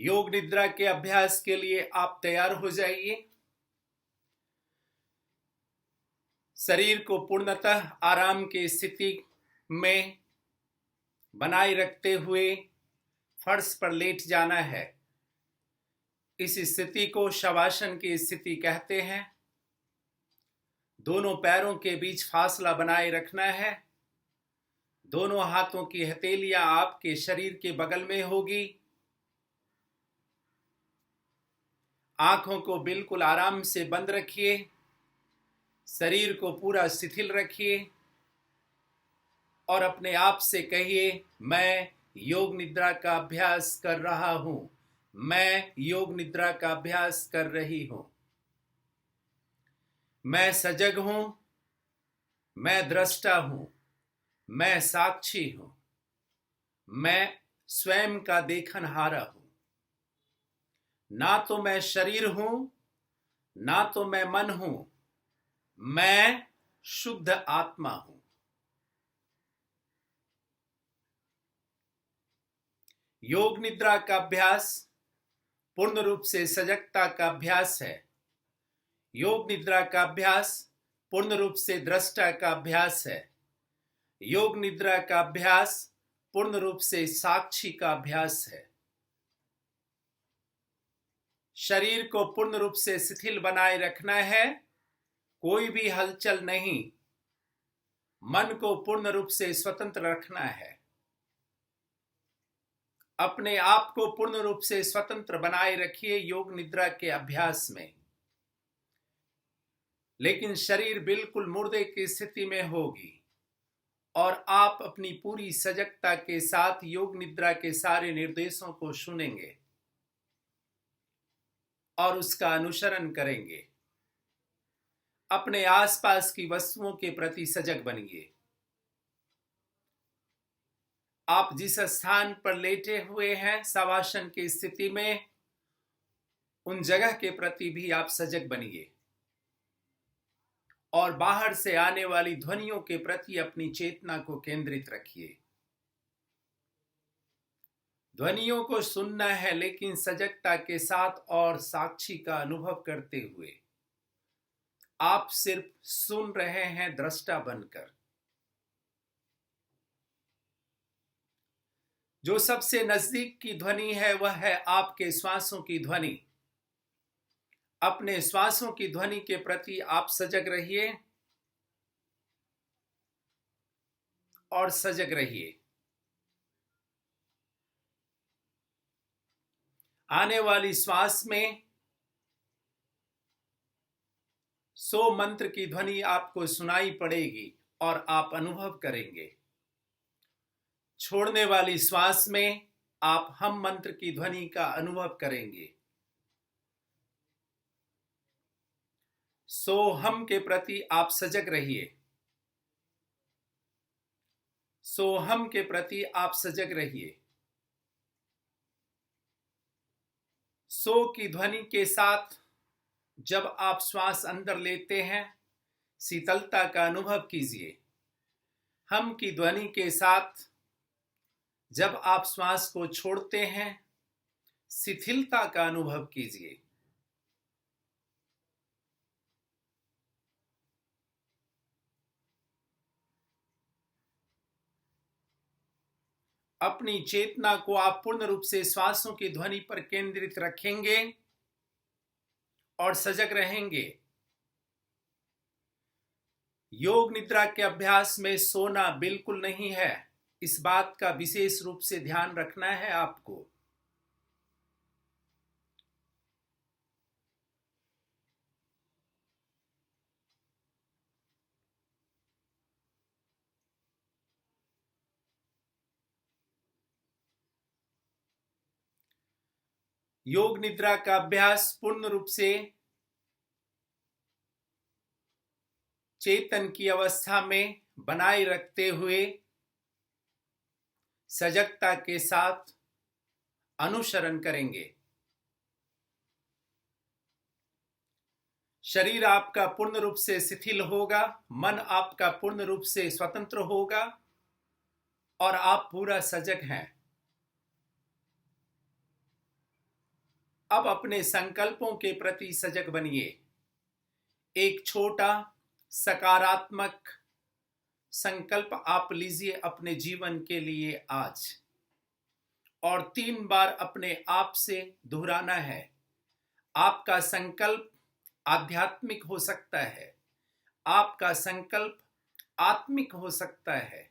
योग निद्रा के अभ्यास के लिए आप तैयार हो जाइए। शरीर को पूर्णतः आराम की स्थिति में बनाए रखते हुए फर्श पर लेट जाना है। इस स्थिति को शवासन की स्थिति कहते हैं। दोनों पैरों के बीच फासला बनाए रखना है। दोनों हाथों की हथेलियां आपके शरीर के बगल में होगी। आंखों को बिल्कुल आराम से बंद रखिए। शरीर को पूरा शिथिल रखिए और अपने आप से कहिए, मैं योग निद्रा का अभ्यास कर रहा हूं। मैं योग निद्रा का अभ्यास कर रही हूं। मैं सजग हूं। मैं दृष्टा हूं। मैं साक्षी हूं। मैं स्वयं का देखनहारा हूं। ना तो मैं शरीर हूं, ना तो मैं मन हूं। मैं शुद्ध आत्मा हूं। योग निद्रा का अभ्यास पूर्ण रूप से सजगता का अभ्यास है। योग निद्रा का अभ्यास पूर्ण रूप से दृष्टा का अभ्यास है। योग निद्रा का अभ्यास पूर्ण रूप से साक्षी का अभ्यास है। शरीर को पूर्ण रूप से शिथिल बनाए रखना है, कोई भी हलचल नहीं। मन को पूर्ण रूप से स्वतंत्र रखना है। अपने आप को पूर्ण रूप से स्वतंत्र बनाए रखिए योग निद्रा के अभ्यास में। लेकिन शरीर बिल्कुल मुर्दे की स्थिति में होगी और आप अपनी पूरी सजगता के साथ योग निद्रा के सारे निर्देशों को सुनेंगे और उसका अनुसरण करेंगे। अपने आसपास की वस्तुओं के प्रति सजग बनिए। आप जिस स्थान पर लेटे हुए हैं शवासन की स्थिति में, उन जगह के प्रति भी आप सजग बनिए और बाहर से आने वाली ध्वनियों के प्रति अपनी चेतना को केंद्रित रखिए। ध्वनियों को सुनना है, लेकिन सजगता के साथ और साक्षी का अनुभव करते हुए। आप सिर्फ सुन रहे हैं दृष्टा बनकर। जो सबसे नजदीक की ध्वनि है वह है आपके श्वासों की ध्वनि। अपने श्वासों की ध्वनि के प्रति आप सजग रहिए और सजग रहिए। आने वाली श्वास में 100 मंत्र की ध्वनि आपको सुनाई पड़ेगी और आप अनुभव करेंगे। छोड़ने वाली श्वास में आप हम मंत्र की ध्वनि का अनुभव करेंगे। सो हम के प्रति आप सजग रहिए। सो हम के प्रति आप सजग रहिए। सो की ध्वनि के साथ जब आप श्वास अंदर लेते हैं, शीतलता का अनुभव कीजिए। हम की ध्वनि के साथ जब आप श्वास को छोड़ते हैं, शिथिलता का अनुभव कीजिए। अपनी चेतना को आप पूर्ण रूप से श्वासों की ध्वनि पर केंद्रित रखेंगे और सजग रहेंगे। योग निद्रा के अभ्यास में सोना बिल्कुल नहीं है। इस बात का विशेष रूप से ध्यान रखना है आपको। योग निद्रा का अभ्यास पूर्ण रूप से चेतन की अवस्था में बनाए रखते हुए सजगता के साथ अनुसरण करेंगे। शरीर आपका पूर्ण रूप से शिथिल होगा, मन आपका पूर्ण रूप से स्वतंत्र होगा और आप पूरा सजग हैं। अब अपने संकल्पों के प्रति सजग बनिए। एक छोटा सकारात्मक संकल्प आप लीजिए अपने जीवन के लिए आज, और 3 बार अपने आप से दोहराना है। आपका संकल्प आध्यात्मिक हो सकता है, आपका संकल्प आत्मिक हो सकता है,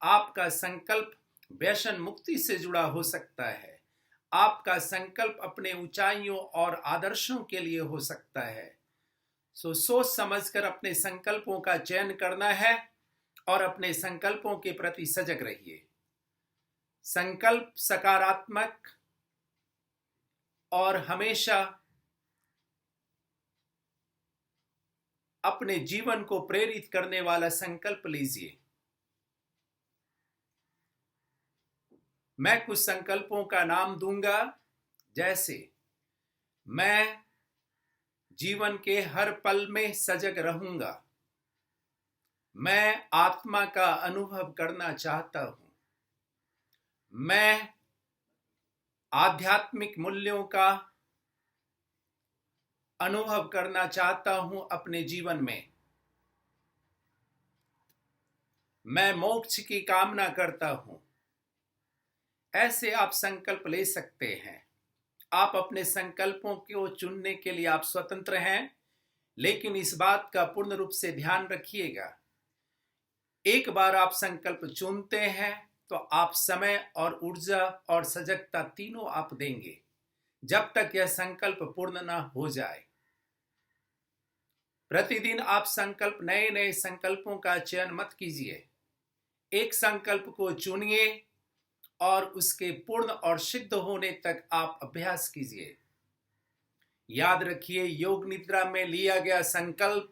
आपका संकल्प व्यसन मुक्ति से जुड़ा हो सकता है, आपका संकल्प अपने ऊंचाइयों और आदर्शों के लिए हो सकता है। सोच समझकर अपने संकल्पों का चयन करना है और अपने संकल्पों के प्रति सजग रहिए। संकल्प सकारात्मक और हमेशा अपने जीवन को प्रेरित करने वाला संकल्प लीजिए। मैं कुछ संकल्पों का नाम दूंगा, जैसे मैं जीवन के हर पल में सजग रहूंगा, मैं आत्मा का अनुभव करना चाहता हूं, मैं आध्यात्मिक मूल्यों का अनुभव करना चाहता हूं अपने जीवन में, मैं मोक्ष की कामना करता हूं। ऐसे आप संकल्प ले सकते हैं। आप अपने संकल्पों को चुनने के लिए आप स्वतंत्र हैं, लेकिन इस बात का पूर्ण रूप से ध्यान रखिएगा, एक बार आप संकल्प चुनते हैं तो आप समय और ऊर्जा और सजगता तीनों आप देंगे जब तक यह संकल्प पूर्ण न हो जाए। प्रतिदिन आप संकल्प नए नए संकल्पों का चयन मत कीजिए। एक संकल्प को चुनिए और उसके पूर्ण और सिद्ध होने तक आप अभ्यास कीजिए। याद रखिए, योग निद्रा में लिया गया संकल्प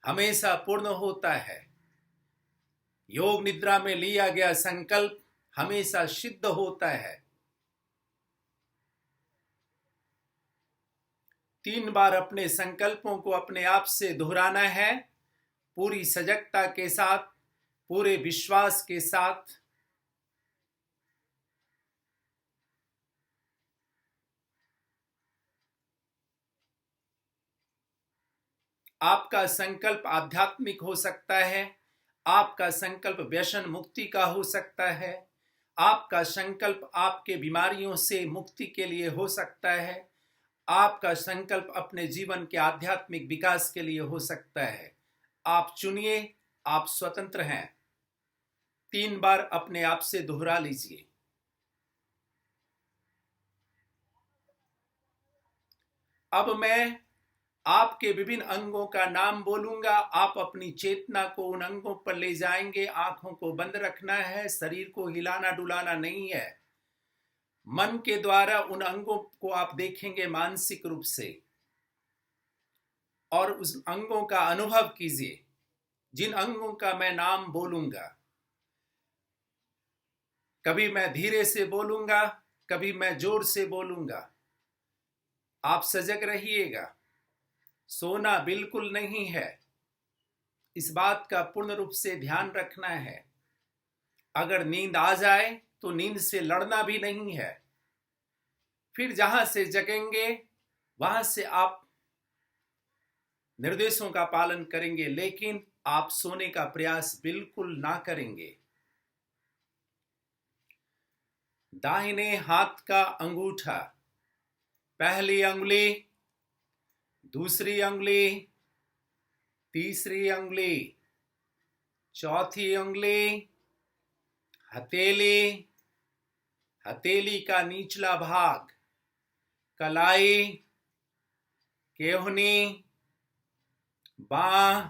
हमेशा पूर्ण होता है। योग निद्रा में लिया गया संकल्प हमेशा सिद्ध होता है। 3 बार अपने संकल्पों को अपने आप से दोहराना है, पूरी सजगता के साथ, पूरे विश्वास के साथ। आपका संकल्प आध्यात्मिक हो सकता है, आपका संकल्प व्यसन मुक्ति का हो सकता है, आपका संकल्प आपके बीमारियों से मुक्ति के लिए हो सकता है, आपका संकल्प अपने जीवन के आध्यात्मिक विकास के लिए हो सकता है। आप चुनिए, आप स्वतंत्र हैं। 3 बार अपने आप से दोहरा लीजिए। अब मैं आपके विभिन्न अंगों का नाम बोलूंगा, आप अपनी चेतना को उन अंगों पर ले जाएंगे। आंखों को बंद रखना है, शरीर को हिलाना डुलाना नहीं है। मन के द्वारा उन अंगों को आप देखेंगे मानसिक रूप से, और उस अंगों का अनुभव कीजिए जिन अंगों का मैं नाम बोलूंगा। कभी मैं धीरे से बोलूंगा, कभी मैं जोर से बोलूंगा। आप सजग रहिएगा। सोना बिल्कुल नहीं है, इस बात का पूर्ण रूप से ध्यान रखना है। अगर नींद आ जाए तो नींद से लड़ना भी नहीं है। फिर जहां से जगेंगे वहां से आप निर्देशों का पालन करेंगे, लेकिन आप सोने का प्रयास बिल्कुल ना करेंगे। दाहिने हाथ का अंगूठा, पहली अंगुली, दूसरी अंगुली, तीसरी अंगुली, चौथी अंगुली, हथेली, हथेली का निचला भाग, कलाई, केहनी, बांह,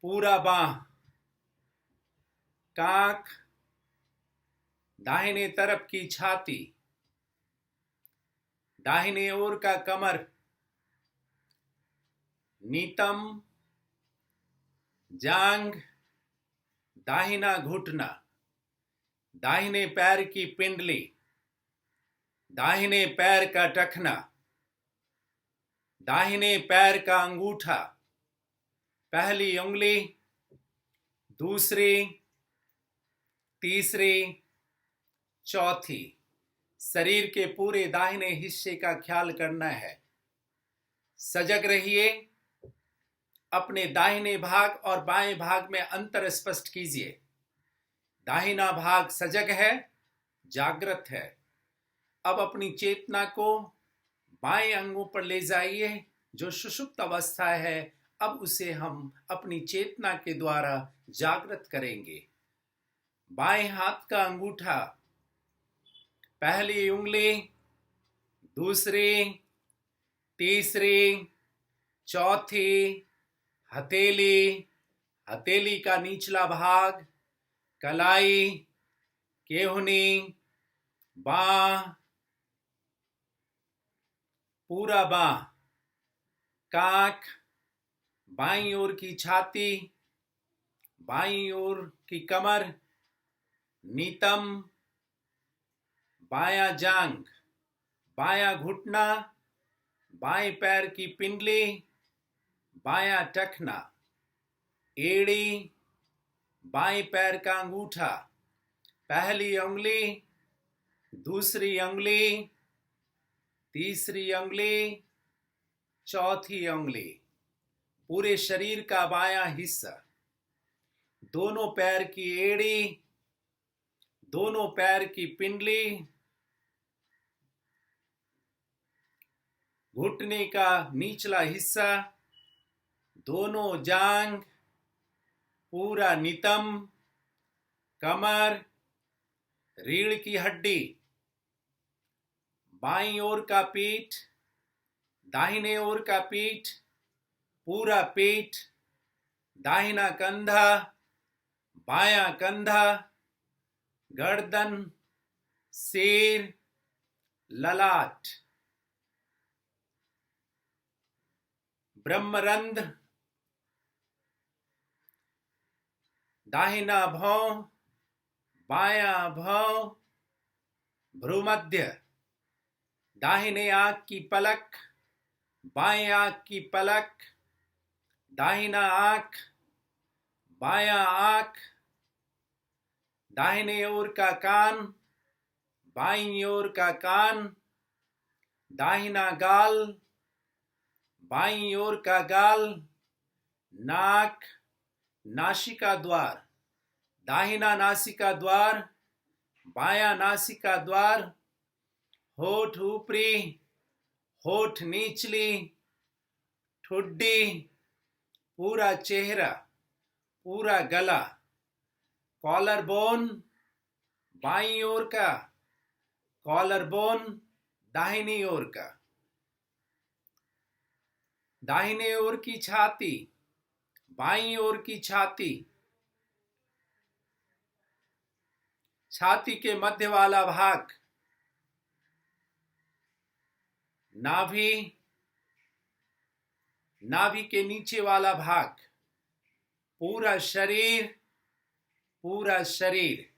पूरा बांह, कांख, दाहिने तरफ की छाती, दाहिने ओर का कमर, नीतम, जांग, दाहिना घुटना, दाहिने पैर की पिंडली, दाहिने पैर का टखना, दाहिने पैर का अंगूठा, पहली उंगली, दूसरी, तीसरी, चौथी, शरीर के पूरे दाहिने हिस्से का ख्याल करना है। सजग रहिए। अपने दाहिने भाग और बाएं भाग में अंतर स्पष्ट कीजिए। दाहिना भाग सजग है, जागृत है। अब अपनी चेतना को बाएं अंगों पर ले जाइए जो सुषुप्त अवस्था है। अब उसे हम अपनी चेतना के द्वारा जागृत करेंगे। बाएं हाथ का अंगूठा, पहली उंगली, दूसरी, तीसरी, चौथी, हथेली, हथेली का निचला भाग, कलाई, केहूनी, बांह, पूरा बांह, कांख, बाईं ओर की छाती, बाईं ओर की कमर, नीतम, बायां जांघ, बायां घुटना, बाएं पैर की पिंडली, बायां टखना, एड़ी, बाएं पैर का अंगूठा, पहली उंगली, दूसरी उंगली, तीसरी उंगली, चौथी उंगली, पूरे शरीर का बायां हिस्सा, दोनों पैर की एड़ी, दोनों पैर की पिंडली, घुटने का निचला हिस्सा, दोनों जांघ, पूरा नितंब, कमर, रीढ़ की हड्डी, बाईं ओर का पीठ, दाहिने ओर का पीठ, पूरा पीठ, दाहिना कंधा, बायां कंधा, गर्दन, सिर, ललाट, ब्रह्मरंध्र, दाहिना भौं, बायां भौं, भ्रूमध्य, दाहिने आंख की पलक, बाएं आंख की पलक, दाहिना आंख, बायां आंख, दाहिने ओर का कान, बाईं ओर का कान, दाहिना गाल, बाईं ओर का गाल, नाक, नासिका द्वार, दाहिना नासिका द्वार, बायां नासिका द्वार, होठ ऊपरी, होठ निचली, ठुड्डी, पूरा चेहरा, पूरा गला, कॉलर बोन, बाईं ओर का, कॉलर बोन, दाहिनी ओर का, दाहिने ओर की छाती, बाईं ओर की छाती, छाती के मध्य वाला भाग, नाभि, नाभि के नीचे वाला भाग, पूरा शरीर, पूरा शरीर,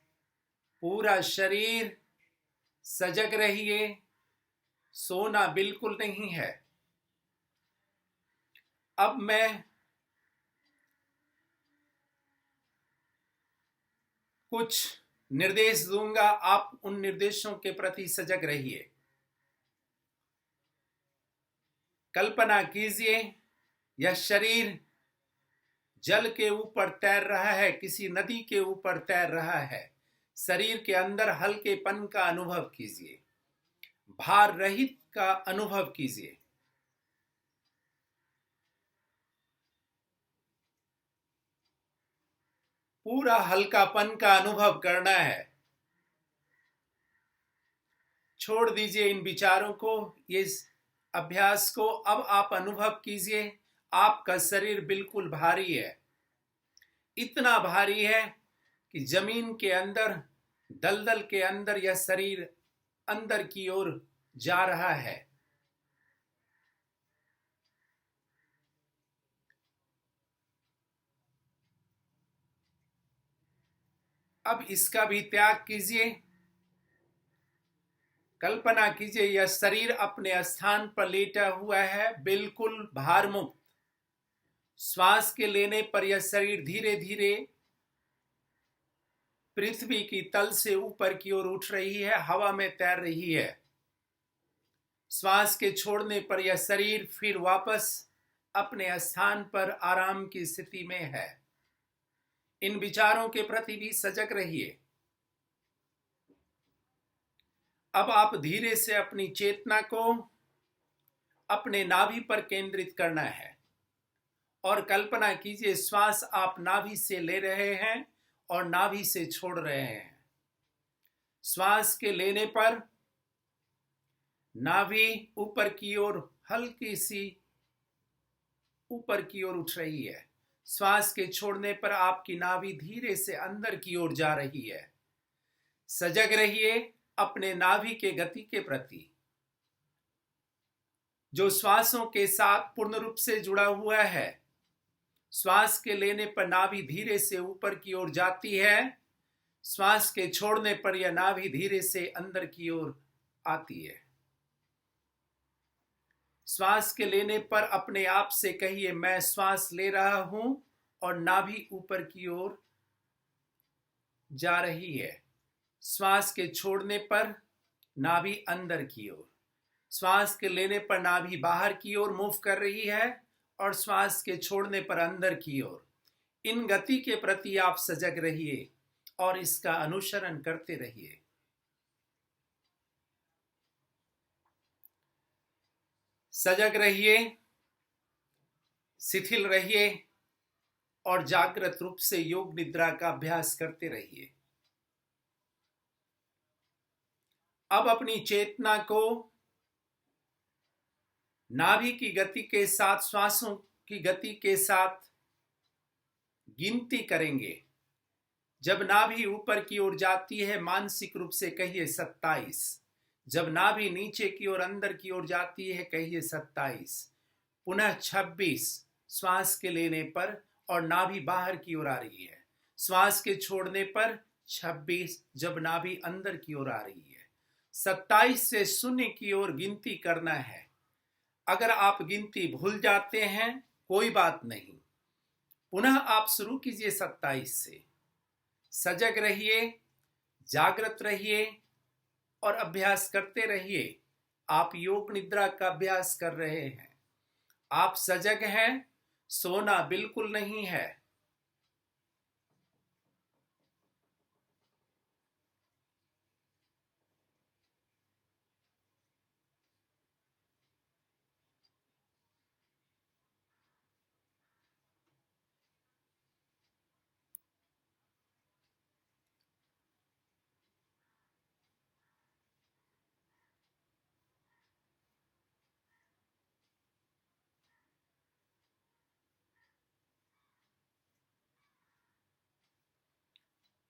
पूरा शरीर। सजग रहिए। सोना बिल्कुल नहीं है। अब मैं कुछ निर्देश दूंगा, आप उन निर्देशों के प्रति सजग रहिए। कल्पना कीजिए यह शरीर जल के ऊपर तैर रहा है, किसी नदी के ऊपर तैर रहा है। शरीर के अंदर हल्केपन का अनुभव कीजिए, भार रहित का अनुभव कीजिए। पूरा हल्कापन का अनुभव करना है। छोड़ दीजिए इन विचारों को, इस अभ्यास को। अब आप अनुभव कीजिए आपका शरीर बिल्कुल भारी है, इतना भारी है कि जमीन के अंदर, दलदल के अंदर यह शरीर अंदर की ओर जा रहा है। अब इसका भी त्याग कीजिए। कल्पना कीजिए यह शरीर अपने स्थान पर लेटा हुआ है, बिल्कुल भार मुक्त। श्वास के लेने पर यह शरीर धीरे धीरे पृथ्वी की तल से ऊपर की ओर उठ रही है, हवा में तैर रही है। श्वास के छोड़ने पर यह शरीर फिर वापस अपने स्थान पर आराम की स्थिति में है। इन विचारों के प्रति भी सजग रहिए। अब आप धीरे से अपनी चेतना को अपने नाभि पर केंद्रित करना है और कल्पना कीजिए श्वास आप नाभि से ले रहे हैं और नाभि से छोड़ रहे हैं। श्वास के लेने पर नाभि ऊपर की ओर हल्की सी ऊपर की ओर उठ रही है। श्वास के छोड़ने पर आपकी नाभि धीरे से अंदर की ओर जा रही है। सजग रहिए अपने नाभि के गति के प्रति, जो श्वासों के साथ पूर्ण रूप से जुड़ा हुआ है। श्वास के लेने पर नाभि धीरे से ऊपर की ओर जाती है, श्वास के छोड़ने पर यह नाभि धीरे से अंदर की ओर आती है। श्वास के लेने पर अपने आप से कहिए, मैं श्वास ले रहा हूं और नाभि ऊपर की ओर जा रही है। श्वास के छोड़ने पर नाभि अंदर की ओर। श्वास के लेने पर नाभि बाहर की ओर मूव कर रही है और श्वास के छोड़ने पर अंदर की ओर। इन गति के प्रति आप सजग रहिए और इसका अनुसरण करते रहिए। सजग रहिए, शिथिल रहिए और जागृत रूप से योग निद्रा का अभ्यास करते रहिए। अब अपनी चेतना को नाभि की गति के साथ, श्वासों की गति के साथ गिनती करेंगे। जब नाभि ऊपर की ओर जाती है मानसिक रूप से कहिए 27। जब नाभि नीचे की ओर अंदर की ओर जाती है कहिए 27। पुनः 26 श्वास के लेने पर और नाभि बाहर की ओर आ रही है। श्वास के छोड़ने पर 26 जब नाभि अंदर की ओर आ रही है। 27 से शून्य की ओर गिनती करना है। अगर आप गिनती भूल जाते हैं कोई बात नहीं, पुनः आप शुरू कीजिए 27 से। सजग रहिए, जागृत रहिए और अभ्यास करते रहिए। आप योग निद्रा का अभ्यास कर रहे हैं। आप सजग हैं, सोना बिल्कुल नहीं है।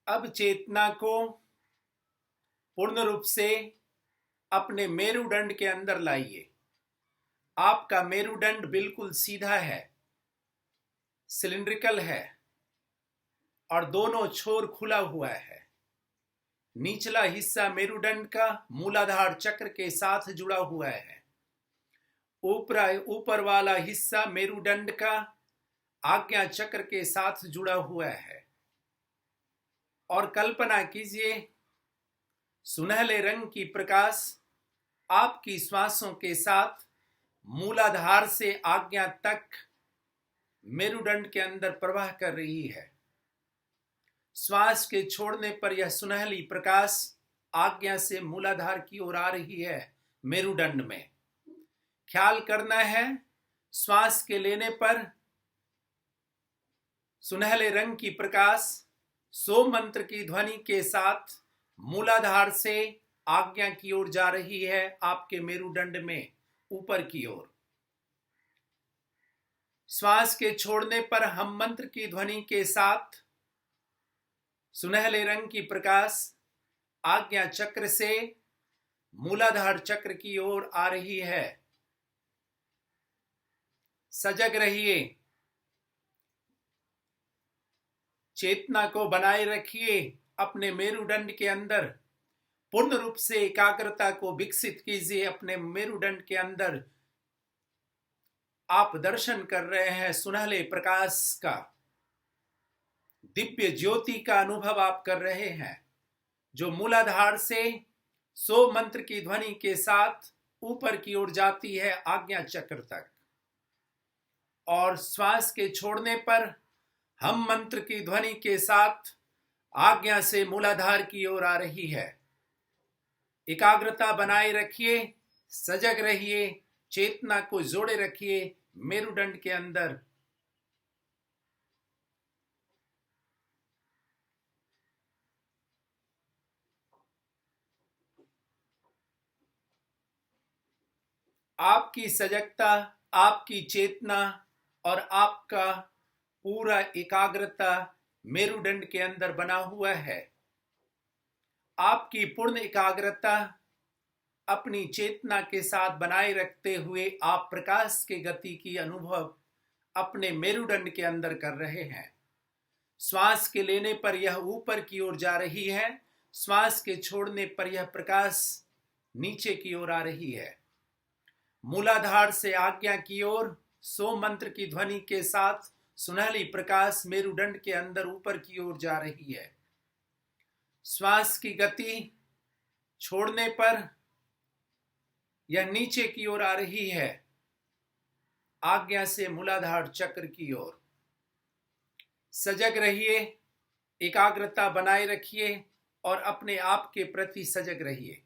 अब चेतना को पूर्ण रूप से अपने मेरुदंड के अंदर लाइए। आपका मेरुदंड बिल्कुल सीधा है, सिलिंड्रिकल है और दोनों छोर खुला हुआ है। निचला हिस्सा मेरुदंड का मूलाधार चक्र के साथ जुड़ा हुआ है। ऊपर वाला हिस्सा मेरुदंड का आज्ञा चक्र के साथ जुड़ा हुआ है। और कल्पना कीजिए सुनहले रंग की प्रकाश आपकी श्वासों के साथ मूलाधार से आज्ञा तक मेरुदंड के अंदर प्रवाह कर रही है। श्वास के छोड़ने पर यह सुनहली प्रकाश आज्ञा से मूलाधार की ओर आ रही है मेरुदंड में। ख्याल करना है श्वास के लेने पर सुनहले रंग की प्रकाश सो मंत्र की ध्वनि के साथ मूलाधार से आज्ञा की ओर जा रही है आपके मेरुदंड में ऊपर की ओर। श्वास के छोड़ने पर हम मंत्र की ध्वनि के साथ सुनहले रंग की प्रकाश आज्ञा चक्र से मूलाधार चक्र की ओर आ रही है। सजग रहिए, चेतना को बनाए रखिए अपने मेरुदंड के अंदर। पूर्ण रूप से एकाग्रता को विकसित कीजिए अपने मेरुदंड के अंदर। आप दर्शन कर रहे हैं सुनहले प्रकाश का। दिव्य ज्योति का अनुभव आप कर रहे हैं, जो मूलाधार से 100 मंत्र की ध्वनि के साथ ऊपर की ओर जाती है आज्ञा चक्र तक, और श्वास के छोड़ने पर हम मंत्र की ध्वनि के साथ आज्ञा से मूलाधार की ओर आ रही है। एकाग्रता बनाए रखिए, सजग रहिए, चेतना को जोड़े रखिए मेरुदंड के अंदर। आपकी सजगता, आपकी चेतना और आपका पूरा एकाग्रता मेरुदंड के अंदर बना हुआ है। आपकी पूर्ण एकाग्रता अपनी चेतना के साथ बनाए रखते हुए आप प्रकाश के गति की अनुभव अपने मेरुदंड के अंदर कर रहे हैं। श्वास के लेने पर यह ऊपर की ओर जा रही है, श्वास के छोड़ने पर यह प्रकाश नीचे की ओर आ रही है। मूलाधार से आज्ञा की ओर 100 मंत्र की ध्वनि के साथ सुनहली प्रकाश मेरुदंड के अंदर ऊपर की ओर जा रही है। श्वास की गति छोड़ने पर यह नीचे की ओर आ रही है, आज्ञा से मूलाधार चक्र की ओर। सजग रहिए, एकाग्रता बनाए रखिए और अपने आप के प्रति सजग रहिए।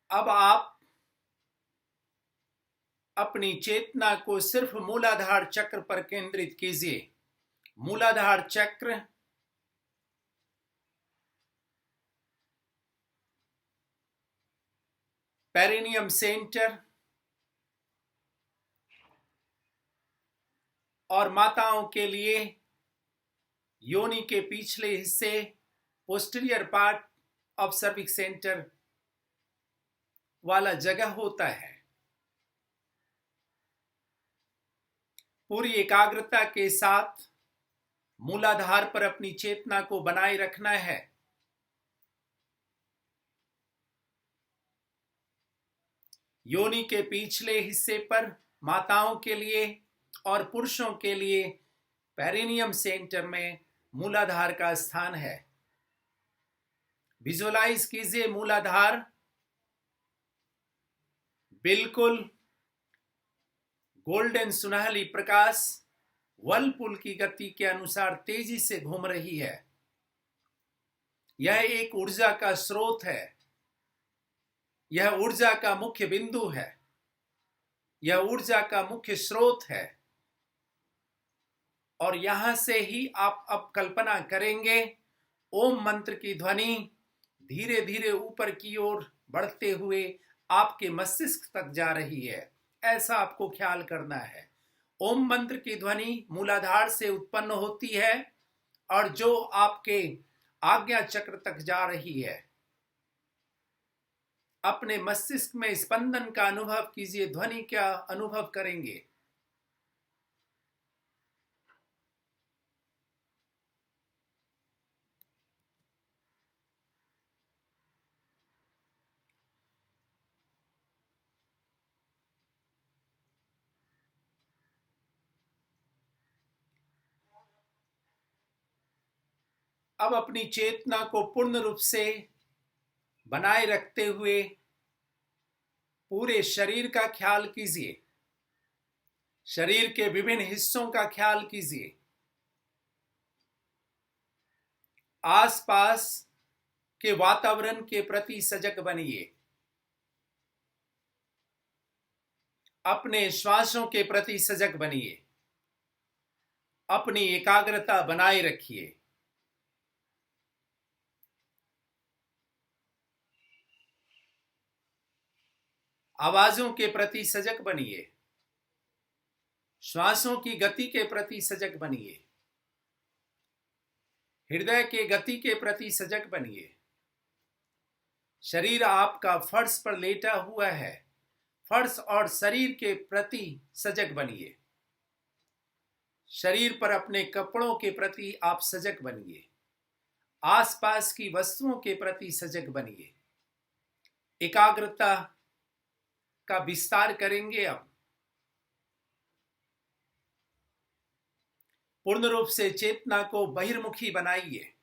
अब आप अपनी चेतना को सिर्फ मूलाधार चक्र पर केंद्रित कीजिए। मूलाधार चक्र पेरिनियम सेंटर और माताओं के लिए योनि के पिछले हिस्से, posterior part of cervix centre वाला जगह होता है। पूरी एकाग्रता के साथ मूलाधार पर अपनी चेतना को बनाए रखना है। योनि के पिछले हिस्से पर माताओं के लिए और पुरुषों के लिए पेरिनियम सेंटर में मूलाधार का स्थान है। विजुअलाइज कीजिए मूलाधार बिल्कुल गोल्डन सुनहली प्रकाश वर्लपुल की गति के अनुसार तेजी से घूम रही है। यह एक ऊर्जा का स्रोत है, यह ऊर्जा का मुख्य बिंदु है, यह ऊर्जा का मुख्य स्रोत है। और यहां से ही आप अब कल्पना करेंगे ओम मंत्र की ध्वनि धीरे धीरे ऊपर की ओर बढ़ते हुए आपके मस्तिष्क तक जा रही है। ऐसा आपको ख्याल करना है। ओम मंत्र की ध्वनि मूलाधार से उत्पन्न होती है और जो आपके आज्ञा चक्र तक जा रही है। अपने मस्तिष्क में स्पंदन का अनुभव कीजिए। ध्वनि का अनुभव करेंगे। अब अपनी चेतना को पूर्ण रूप से बनाए रखते हुए पूरे शरीर का ख्याल कीजिए। शरीर के विभिन्न हिस्सों का ख्याल कीजिए। आसपास के वातावरण के प्रति सजग बनिए। अपने श्वासों के प्रति सजग बनिए। अपनी एकाग्रता बनाए रखिए। आवाजों के प्रति सजग बनिए। श्वासों की गति के प्रति सजग बनिए। हृदय के गति के प्रति सजग बनिए। शरीर आपका फर्श पर लेटा हुआ है, फर्श और शरीर के प्रति सजग बनिए। शरीर पर अपने कपड़ों के प्रति आप सजग बनिए। आसपास की वस्तुओं के प्रति सजग बनिए। एकाग्रता का विस्तार करेंगे। अब पूर्ण रूप से चेतना को बहिर्मुखी बनाइए।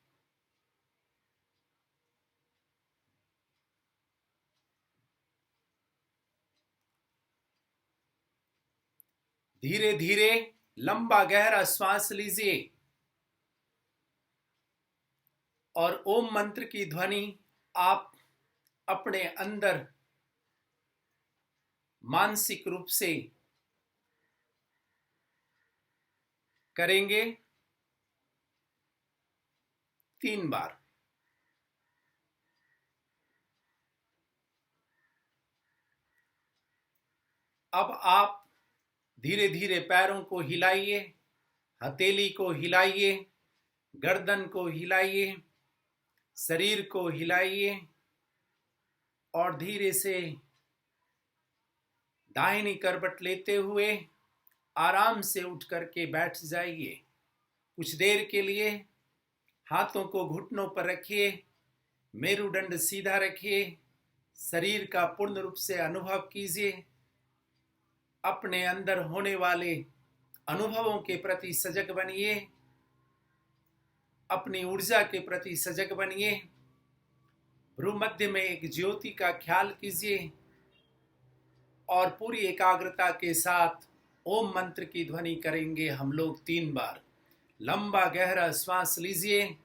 धीरे धीरे लंबा गहरा श्वास लीजिए और ओम मंत्र की ध्वनि आप अपने अंदर मानसिक रूप से करेंगे 3 बार। अब आप धीरे धीरे पैरों को हिलाइए, हथेली को हिलाइए, गर्दन को हिलाइए, शरीर को हिलाइए और धीरे से दाहिनी करवट लेते हुए आराम से उठ करके बैठ जाइए। कुछ देर के लिए हाथों को घुटनों पर रखिए, मेरुदंड सीधा रखिए, शरीर का पूर्ण रूप से अनुभव कीजिए। अपने अंदर होने वाले अनुभवों के प्रति सजग बनिए, अपनी ऊर्जा के प्रति सजग बनिए। भ्रूमध्य में एक ज्योति का ख्याल कीजिए और पूरी एकाग्रता के साथ ओम मंत्र की ध्वनि करेंगे हम लोग 3 बार। लंबा गहरा श्वास लीजिए।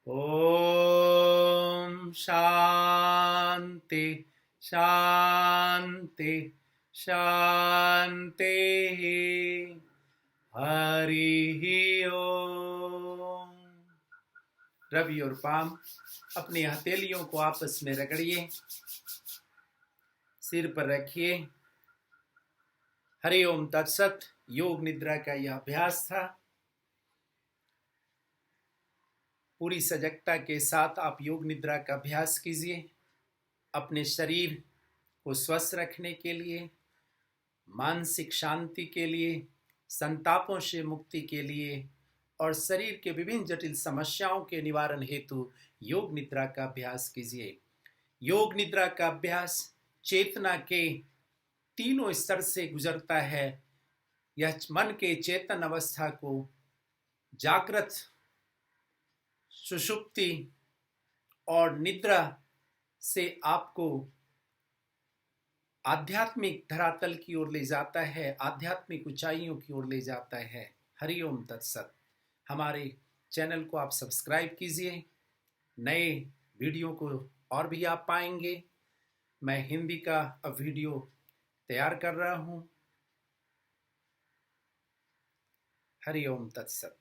ओम शांति शांति शांति। हरि ओम। रवि और पाम अपनी हथेलियों को आपस में रगड़िए, सिर पर रखिए। हरि ओम तत्सत। योग निद्रा का यह अभ्यास था। पूरी सजगता के साथ आप योग निद्रा का अभ्यास कीजिए। अपने शरीर को स्वस्थ रखने के लिए, मानसिक शांति के लिए, संतापों से मुक्ति के लिए और शरीर के विभिन्न जटिल समस्याओं के निवारण हेतु योग निद्रा का अभ्यास कीजिए। योग निद्रा का अभ्यास चेतना के तीनों स्तर से गुजरता है। यह मन के चेतन अवस्था को जागृत, सुषुप्ति और निद्रा से आपको आध्यात्मिक धरातल की ओर ले जाता है, आध्यात्मिक ऊंचाइयों की ओर ले जाता है। हरि ओम तत्सत। हमारे चैनल को आप सब्सक्राइब कीजिए। नए वीडियो को और भी आप पाएंगे। मैं हिंदी का अब वीडियो तैयार कर रहा हूँ। हरि ओम तत्सत।